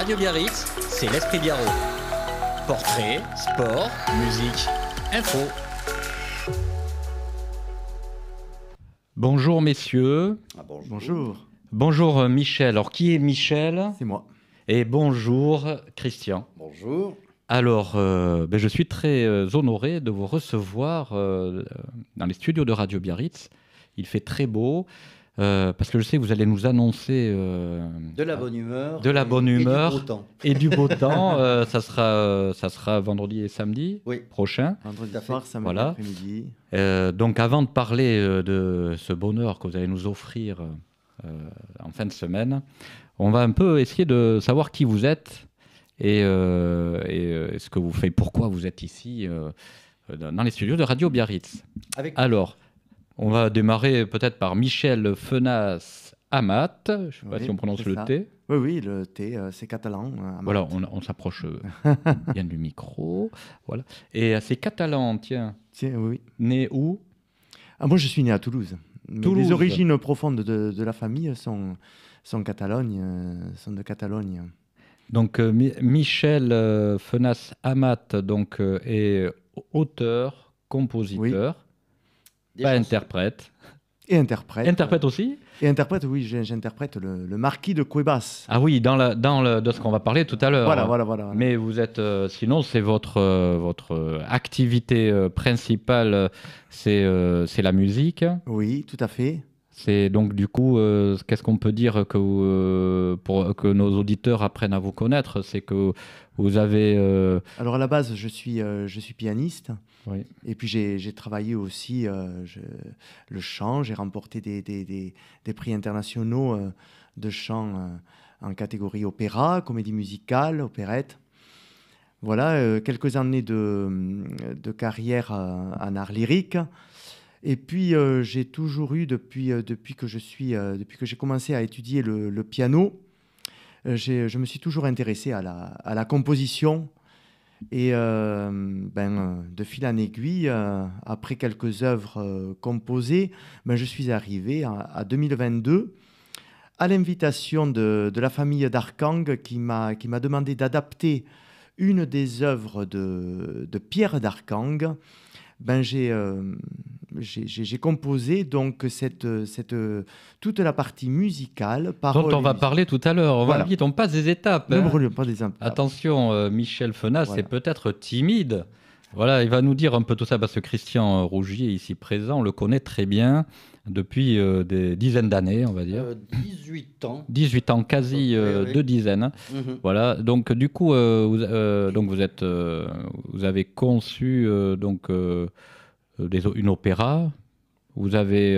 Radio Biarritz, c'est l'Esprit Biarro. Portrait, sport, musique, info. Bonjour messieurs. Bonjour. Bonjour Michel. Alors qui est Michel? C'est moi. Et bonjour Christian. Bonjour. Alors, je suis très honoré de vous recevoir dans les studios de Radio Biarritz. Il fait très beau, parce que je sais que vous allez nous annoncer... de la bonne humeur. De la bonne humeur. Et du beau temps. Et du beau temps. Ça sera vendredi et samedi prochain. Vendredi soir, samedi Voilà. après-midi. Donc avant de parler de ce bonheur que vous allez nous offrir en fin de semaine, on va un peu essayer de savoir qui vous êtes et ce que vous faites, pourquoi vous êtes ici dans les studios de Radio Biarritz. Alors, on va démarrer peut-être par Michel Fenas Amat. Je ne sais pas si on prononce le T. Oui, le T, c'est catalan. Voilà, on s'approche bien du micro. Voilà. Et c'est catalan, tiens. Oui. Né où? Moi, je suis né à Toulouse. Toulouse. Les origines profondes de la famille sont de Catalogne. Donc Michel Fenas Amat donc, est auteur, compositeur, pas interprète. Et interprète. Interprète aussi? Et interprète, oui, j'interprète le marquis de Cuevas. Ah oui, de ce qu'on va parler tout à l'heure. Voilà. Mais vous êtes, sinon, c'est votre activité principale, c'est la musique. Oui, tout à fait. C'est donc du coup, qu'est-ce qu'on peut dire pour que nos auditeurs apprennent à vous connaître, c'est que vous avez... Alors à la base, je suis pianiste. Oui. Et puis j'ai travaillé aussi le chant. J'ai remporté des prix internationaux de chant en catégorie opéra, comédie musicale, opérette. Voilà, quelques années de carrière en art lyrique. Et puis j'ai toujours eu depuis que j'ai commencé à étudier le piano, je me suis toujours intéressé à la composition. Et de fil en aiguille, après quelques œuvres composées, je suis arrivé à 2022 à l'invitation de la famille d'Arcang qui m'a demandé d'adapter une des œuvres de Pierre d'Arcang. J'ai composé donc toute la partie musicale. Dont on va parler tout à l'heure. Voilà. On passe des étapes. Ne brûlons pas des étapes. Attention, Michel Fenas, Voilà. c'est peut-être timide. Voilà, il va nous dire un peu tout ça parce que Christian Rougier, ici présent, le connaît très bien depuis des dizaines d'années, on va dire. 18 ans. 18 ans, quasi Oui. 2 dizaines. Mhm. Voilà, donc du coup, vous avez conçu une opéra, vous avez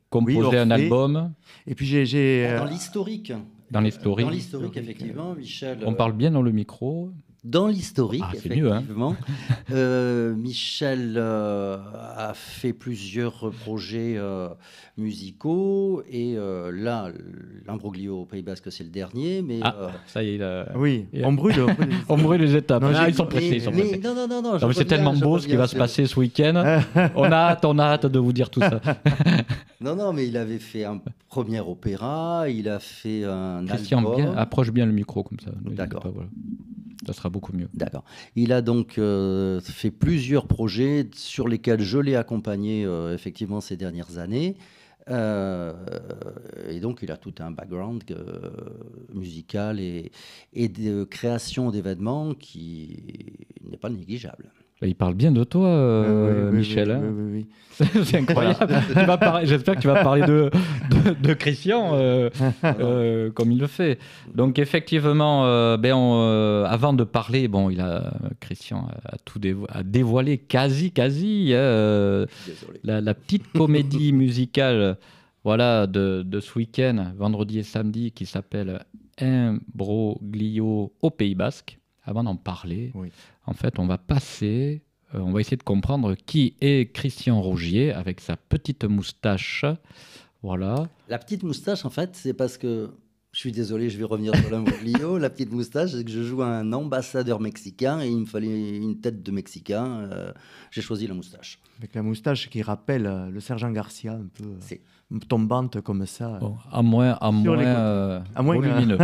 composé un album. Et puis j'ai Dans l'historique. Dans l'historique. Dans l'historique, effectivement, Michel. On parle bien dans le micro. Dans l'historique, c'est mieux, hein. effectivement. Michel a fait plusieurs projets musicaux et là, l'Imbroglio au Pays Basque, c'est le dernier. Mais, ça y est, oui, on brûle. On brûle les étapes. Non, Ils sont pressés. Non, C'est tellement beau ce qui va se passer ce week-end. On a hâte de vous dire tout ça. Non, mais il avait fait un premier opéra, il a fait un Christian, album. approche bien le micro comme ça. D'accord. Voilà. Ça sera beaucoup mieux. D'accord. Il a donc fait plusieurs projets sur lesquels je l'ai accompagné effectivement ces dernières années. Et donc, il a tout un background musical et de création d'événements qui n'est pas négligeable. Il parle bien de toi, Oui, Michel. Oui. C'est incroyable. J'espère que tu vas parler de Christian comme il le fait. Donc effectivement, avant de parler, Christian a dévoilé quasi la petite comédie musicale de ce week-end, vendredi et samedi, qui s'appelle Imbroglio au Pays Basque. Avant d'en parler, en fait, on va essayer de comprendre qui est Christian Rougier avec sa petite moustache. Voilà. La petite moustache, en fait, c'est parce que Je suis désolé, je vais revenir sur l'imbroglio. La petite moustache, c'est que je joue un ambassadeur mexicain et il me fallait une tête de Mexicain. J'ai choisi la moustache. Avec la moustache qui rappelle le sergent Garcia, un peu C'est- tombante comme ça. Bon, à moins À moins, volumineux.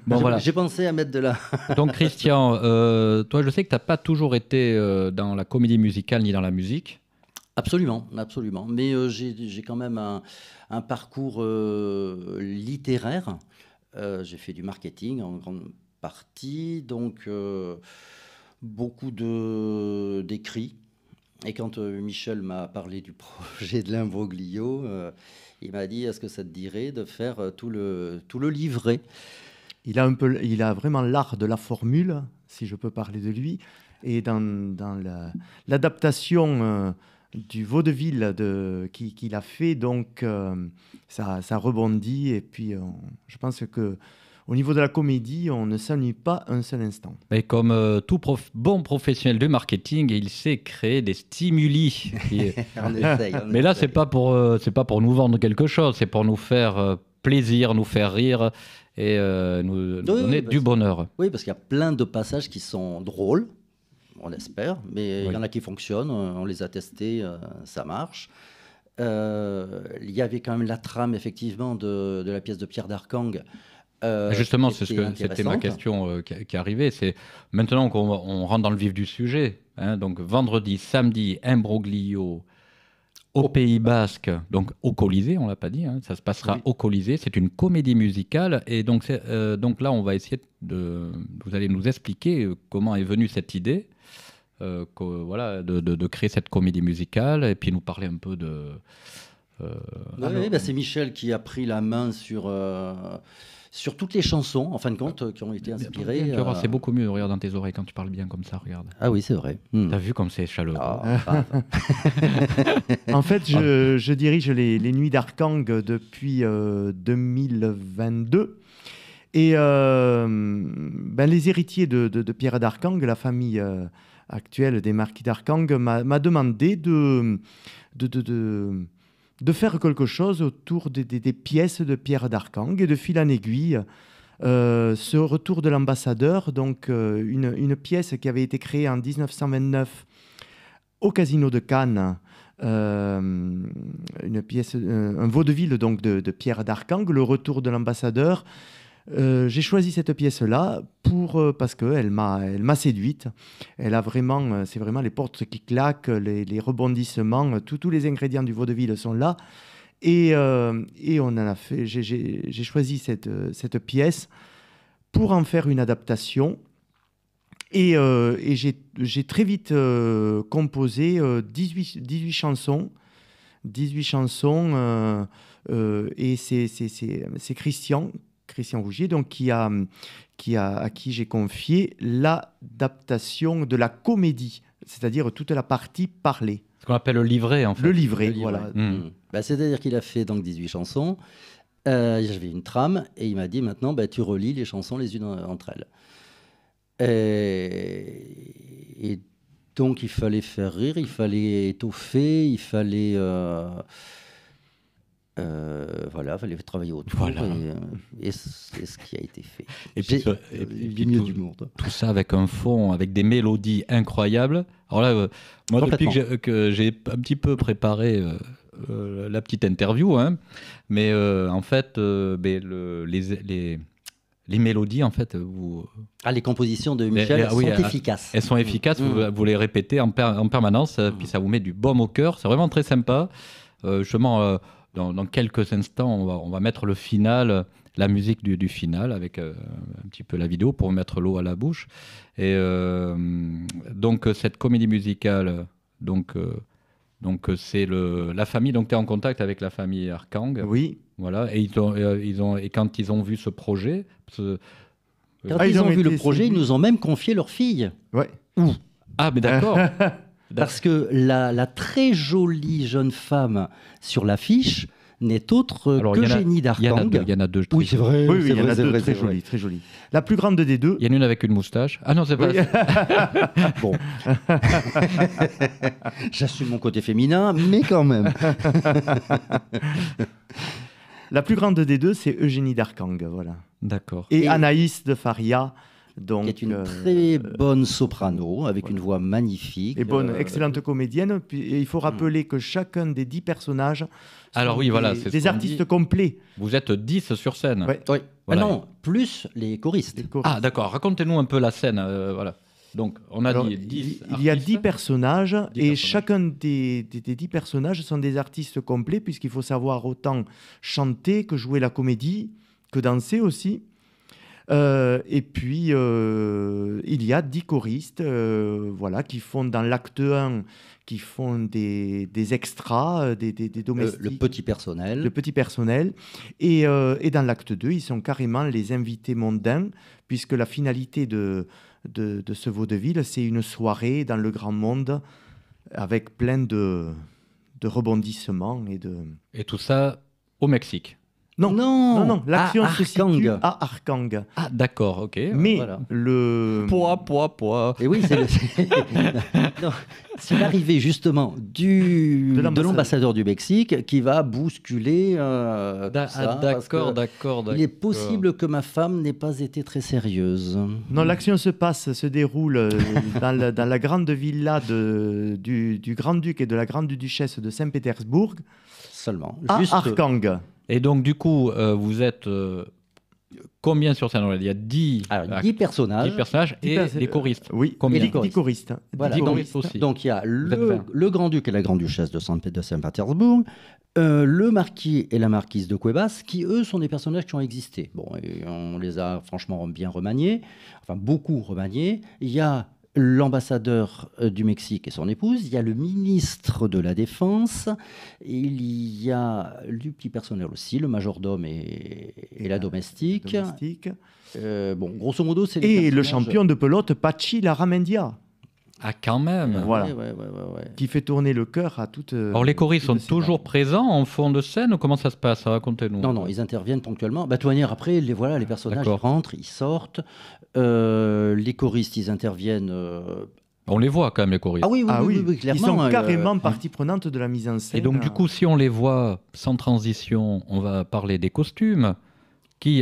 Bon, voilà. J'ai pensé à mettre de la... Donc, Christian, toi, je sais que tu n'as pas toujours été dans la comédie musicale ni dans la musique. Absolument, absolument. Mais j'ai quand même un parcours littéraire. J'ai fait du marketing en grande partie, donc beaucoup d'écrits. Et quand Michel m'a parlé du projet de l'imbroglio, il m'a dit, est-ce que ça te dirait de faire tout le livret? Il a vraiment l'art de la formule, si je peux parler de lui. Et dans l'adaptation du vaudeville qu'il a fait, donc ça rebondit. Et puis, je pense que au niveau de la comédie, on ne s'ennuie pas un seul instant. Et comme tout bon professionnel de marketing, il sait créer des stimuli. On essaye, on Mais là, essaye. c'est pas pour nous vendre quelque chose, c'est pour nous faire plaisir, nous faire rire et nous donner parce- du bonheur. Oui, parce qu'il y a plein de passages qui sont drôles, on espère, mais il y en a qui fonctionnent, on les a testés, ça marche. Il y avait quand même la trame, effectivement, de la pièce de Pierre Darcang. Justement, qui c'était était ma intéressante. question qui arrivait. C'est maintenant qu'on rentre dans le vif du sujet. Hein, donc vendredi, samedi, imbroglio au Pays Basque, donc au Colisée, on l'a pas dit. Hein, ça se passera Oui. au Colisée. C'est une comédie musicale et donc donc là, on va essayer vous allez nous expliquer comment est venue cette idée, voilà, de créer cette comédie musicale et puis nous parler un peu de. Oui, bah, c'est Michel qui a pris la main sur toutes les chansons, en fin de compte, qui ont été inspirées. Tu vas voir, c'est beaucoup mieux. Regarde dans tes oreilles quand tu parles bien comme ça. Regarde. Ah oui, c'est vrai. T'as vu comme c'est chaleureux. Ah, En fait, je dirige les Nuits d'Arkang depuis 2022. Et les héritiers de Pierre d'Arkang, la famille actuelle des marquis d'Arkang, m'a demandé de faire quelque chose autour des pièces de Pierre d'Arkang. Et de fil en aiguille, ce retour de l'ambassadeur, donc une pièce qui avait été créée en 1929 au Casino de Cannes, une pièce, un vaudeville donc de Pierre d'Arkang, le retour de l'ambassadeur. J'ai choisi cette pièce-là parce qu'elle m'a séduite. Elle a vraiment, c'est vraiment les portes qui claquent, les rebondissements, tous les ingrédients du vaudeville sont là. Et on en a fait. J'ai choisi cette pièce pour en faire une adaptation. Et j'ai très vite composé 18 chansons. 18 chansons. Et c'est Christian Rougier, donc à qui j'ai confié l'adaptation de la comédie, c'est-à-dire toute la partie parlée. Ce qu'on appelle le livret, en fait. Le livret, le livret. voilà. Bah, c'est-à-dire qu'il a fait donc 18 chansons. J'avais une trame et il m'a dit maintenant, tu relis les chansons les unes entre elles. Et donc il fallait faire rire, il fallait étoffer, il fallait... il fallait travailler autour. Voilà. Et c'est ce qui a été fait. Et puis, du mieux du monde. Tout ça avec un fond, avec des mélodies incroyables. Alors là, moi, depuis que j'ai un petit peu préparé la petite interview, hein, mais en fait, les mélodies, en fait, les compositions de Michel sont efficaces. Elles sont efficaces, vous les répétez en permanence, puis ça vous met du baume au cœur. C'est vraiment très sympa. Justement, dans quelques instants, on va mettre le final, la musique du final, avec un petit peu la vidéo pour mettre l'eau à la bouche. Et donc, cette comédie musicale, donc c'est la famille. Donc, tu es en contact avec la famille Arkang. Oui. Voilà. Et quand ils ont vu ce projet. Quand ils ont vu le projet, ils nous ont même confié leur fille. Ouais. Ah, mais d'accord. Parce que la très jolie jeune femme sur l'affiche n'est autre qu'Eugénie d'Arkang. Il y en a deux. Oui, c'est vrai. Oui, il y en a c'est deux vrai, très c'est vrai. jolies, très jolies. La plus grande des deux. Il y en a une avec une moustache. Ah non, c'est pas. Oui. Bon. J'assume mon côté féminin, mais quand même. La plus grande des deux, c'est Eugénie Darkang, voilà. D'accord. Et Et- Anaïs de Faria, donc, qui est une très bonne soprano, avec une voix magnifique. et bonne, excellente comédienne. Et il faut rappeler que chacun des 10 personnages Alors sont oui, voilà, des, c'est ce des qu'on artistes dit. complets. Vous êtes 10 sur scène. Ouais. Oui. Voilà. Ah non, plus les choristes. Des choristes. Ah, d'accord. Racontez-nous un peu la scène. Voilà. Donc, on a Alors, dit 10 il y a 10 artistes. personnages 10 et personnages. chacun des 10 personnages sont des artistes complets puisqu'il faut savoir autant chanter que jouer la comédie, que danser aussi. Et puis, il y a 10 choristes voilà, qui font dans l'acte 1, qui font des extras, des domestiques. Le petit personnel. Le petit personnel. Et dans l'acte 2, ils sont carrément les invités mondains, puisque la finalité de ce vaudeville, c'est une soirée dans le grand monde avec plein de rebondissements et de... Et tout ça au Mexique. Non, Non, non, l'action à se situe Arkang. à Arkang. Ah, d'accord, ok. Mais voilà. le... Poids. Et oui, non, c'est l'arrivée justement De de l'ambassadeur. l'ambassadeur du Mexique qui va bousculer tout ça, parce que D'accord. il est possible que ma femme n'ait pas été très sérieuse. Non, l'action se déroule dans la grande villa du grand-duc et de la grande-duchesse de Saint-Pétersbourg, Seulement. à Juste, Arkang. Et donc, du coup, vous êtes combien sur scène? Il y a 10, alors, 10 personnages. 10 personnages et les choristes. Oui, Combien? et les 10 choristes. choristes. Voilà, 10 donc- choristes. aussi. Donc il y a êtes le, 20. le grand-duc et la grande-duchesse de Saint-Pétersbourg, le marquis et la marquise de Cuevas, qui eux sont des personnages qui ont existé. Bon, et on les a franchement bien remaniés, enfin beaucoup remaniés. Il y a l'ambassadeur du Mexique et son épouse, il y a le ministre de la Défense, il y a du petit personnel aussi, le majordome et la domestique. Domestique. Bon, grosso modo, c'est les Et le personnages- champion de pelote, Pachi Larramendia, Ah, quand même. Voilà. Ouais. qui fait tourner le cœur à toute... Alors, les choristes sont toujours présents en fond de scène ou comment ça se passe? Racontez-nous. Non, ils interviennent ponctuellement. Bah, de toute manière, après, les personnages ils D'accord. rentrent, ils sortent. Les choristes, ils interviennent. On les voit quand même, les choristes. Ah oui, Ah oui, clairement. ils sont carrément partie prenante de la mise en scène. Et donc, du coup, si on les voit sans transition, on va parler des costumes.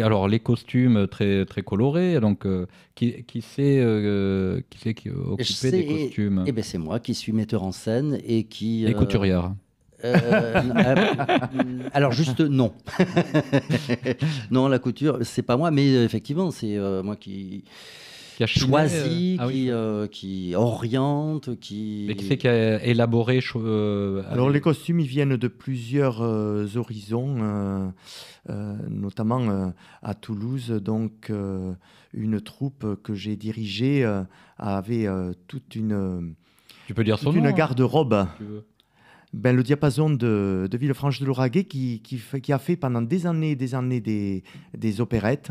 Alors, les costumes très, très colorés, donc qui s'est occupé des costumes? Eh ben, c'est moi qui suis metteur en scène et qui. Les couturières. Alors juste non. Non, la couture, c'est pas moi, mais effectivement, c'est moi qui Qui a chiné, choisit, ah oui. qui oriente, qui. Et qui c'est qui a élaboré Alors les costumes, ils viennent de plusieurs horizons, notamment à Toulouse. Donc une troupe que j'ai dirigée avait toute une Tu peux dire son toute nom, une garde-robe. hein, si tu veux. Ben, le diapason de Villefranche-de-Lauragais qui a fait pendant des années des opérettes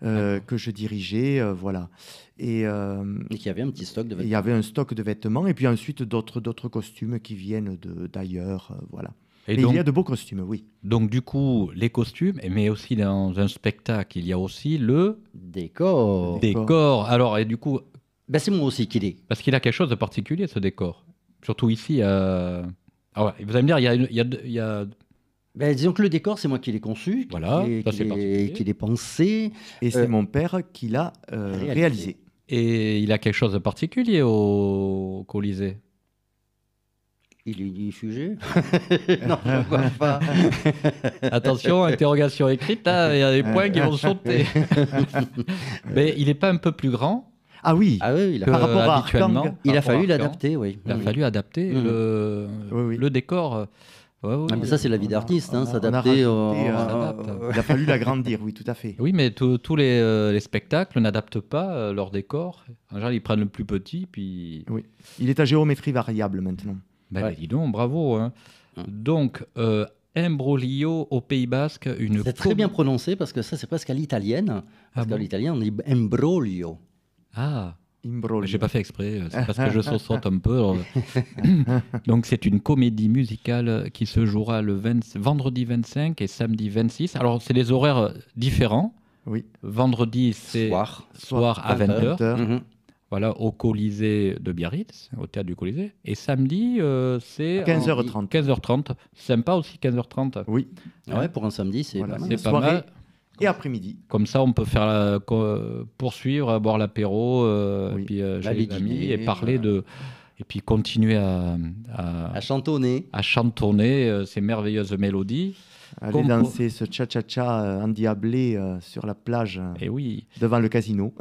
que je dirigeais. Voilà. Et Et qui avait un petit stock de il vêtements. y avait un stock de vêtements et puis ensuite d'autres costumes qui viennent d'ailleurs. Voilà. Et Mais donc, il y a de beaux costumes, oui. donc, du coup, les costumes, mais aussi dans un spectacle, il y a aussi le Décor. décor. Alors, et du coup, Ben, c'est moi aussi qui l'ai. parce qu'il a quelque chose de particulier, ce décor. Surtout ici. Ah ouais, vous allez me dire, il y a Ben, disons que le décor, c'est moi qui l'ai conçu, Voilà, qui l'ai- ça, qui c'est l'ai- particulier. qui l'ai pensé. Et c'est mon père qui l'a réalisé. et il a quelque chose de particulier au Colisée. Il est diffusé. Non, je vois pas. Attention, interrogation écrite, hein, il y a des points qui vont sauter. Mais il n'est pas un peu plus grand Ah oui, Ah oui, il a, que Par rapport à habituellement. Arkang. il a Par rapport à fallu Arkang. l'adapter, oui. Il a fallu adapter Mhm. Oui. le décor. Ouais, Ah, mais ça, c'est la vie d'artiste, hein, on a s'adapter. rajouté, s'adapte. il a fallu l'agrandir, oui, tout à fait. Oui, mais tous les spectacles n'adaptent pas leur décor. En général, ils prennent le plus petit, puis... Il est à géométrie variable maintenant. Ben, Ouais. dis donc, bravo. Hein. Donc, Imbroglio au Pays Basque, une... C'est très bien prononcé parce que ça, c'est presque à l'italienne. Parce Ah qu'à bon l'italien, on dit imbroglio. Ah, Imbroglio. j'ai pas fait exprès, c'est parce que je saute un peu. alors. Donc, c'est une comédie musicale qui se jouera le vendredi 25 et samedi 26. Alors, c'est des horaires différents. Oui. Vendredi, c'est Soir. soir à 20h. 20h. Mhm. voilà, au Colisée de Biarritz, au théâtre du Colisée. Et samedi, c'est 15h30. 15h30. Sympa aussi, 15h30. Oui. Ouais, pour un samedi, c'est Voilà, pas mal. C'est pas soirée mal. et après-midi. Comme ça, on peut faire poursuivre, boire l'apéro, Oui. et puis chez Aller les amis, dîner, et parler de... Et puis continuer à À chantonner. chantonner ces merveilleuses mélodies. Aller danser ce cha-cha-cha endiablé sur la plage Et oui, devant le casino.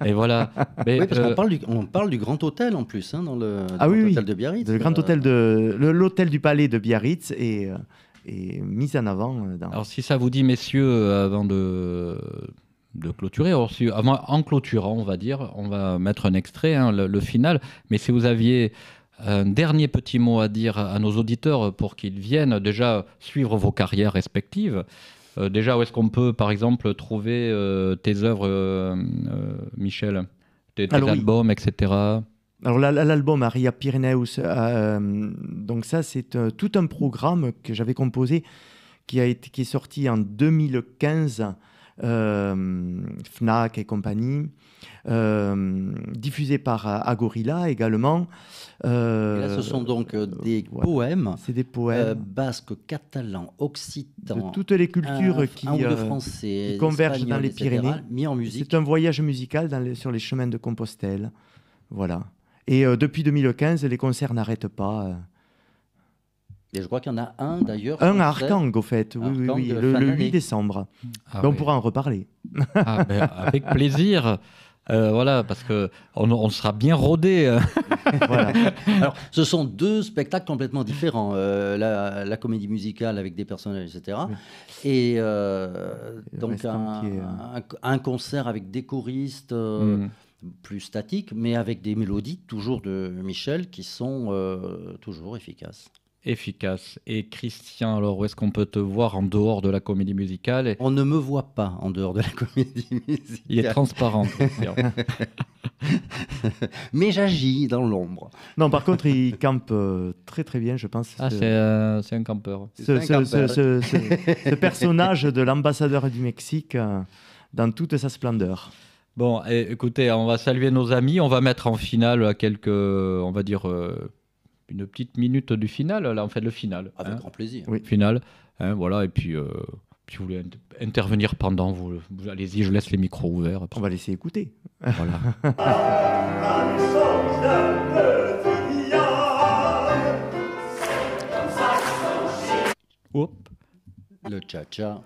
et voilà. Mais, Oui, parce qu'on parle du Grand Hôtel en plus, hein, dans le Ah oui, Grand oui. Hôtel de Biarritz. Le grand hôtel l'hôtel du Palais de Biarritz est mis en avant dans... alors, si ça vous dit, messieurs, avant de clôturer, en clôturant, on va dire, on va mettre un extrait, hein, le final. Mais si vous aviez un dernier petit mot à dire à nos auditeurs pour qu'ils viennent déjà suivre vos carrières respectives, déjà, où est-ce qu'on peut, par exemple, trouver tes œuvres, Michel, tes Alors, oui. albums, etc. Alors l'album Aria Pyreneus, donc ça c'est tout un programme que j'avais composé qui est sorti en 2015, Fnac et compagnie, diffusé par Agorilla également. Et là, ce sont donc des poèmes C'est des poèmes basques, catalans, occitans, de toutes les cultures un ou deux français, qui convergent dans espagnols, les etc., Pyrénées. mis en musique. C'est un voyage musical sur les chemins de Compostelle. Voilà. Et depuis 2015, les concerts n'arrêtent pas. Et je crois qu'il y en a un d'ailleurs. Un à concert. Arkang, au fait, oui, Arkang, le fin 8 d'année. décembre. Ah On oui. pourra en reparler. Ah, ben, avec plaisir. Voilà, parce qu'on sera bien rodé. Voilà. Alors, ce sont deux spectacles complètement différents. La comédie musicale avec des personnages, etc. Oui. Et le donc restant qui est, un concert avec des choristes Mm. plus statiques, mais avec des mélodies toujours de Michel qui sont toujours efficaces. Efficace. Et Christian, alors où est-ce qu'on peut te voir en dehors de la comédie musicale? On ne me voit pas en dehors de la comédie musicale. Il est transparent, Christian. Mais j'agis dans l'ombre. Non, par contre, il campe très très bien, je pense. Ah, c'est un campeur. Ce personnage de l'ambassadeur du Mexique dans toute sa splendeur. Bon, écoutez, on va saluer nos amis. On va mettre en finale on va dire, une petite minute du final. Là, on fait le final. Avec grand plaisir. Oui. Final. Hein, voilà, et puis si vous voulez intervenir pendant, vous allez-y, je laisse les micros ouverts. On va laisser écouter. Voilà. Hop. Le cha-cha.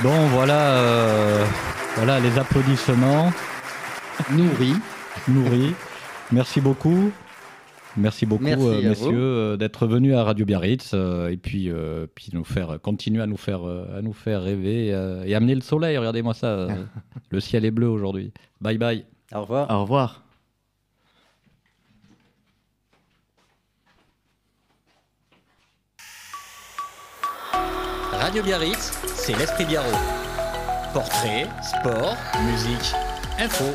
Bon, voilà les applaudissements nourris. Merci beaucoup. Merci beaucoup, Merci à messieurs, d'être venus à Radio Biarritz et puis continuer à nous faire rêver et amener le soleil. Regardez-moi ça. Le ciel est bleu aujourd'hui. Bye bye. Au revoir. Au revoir. Radio Biarritz, c'est l'Esprit Biarrot. Portrait, sport, musique, info.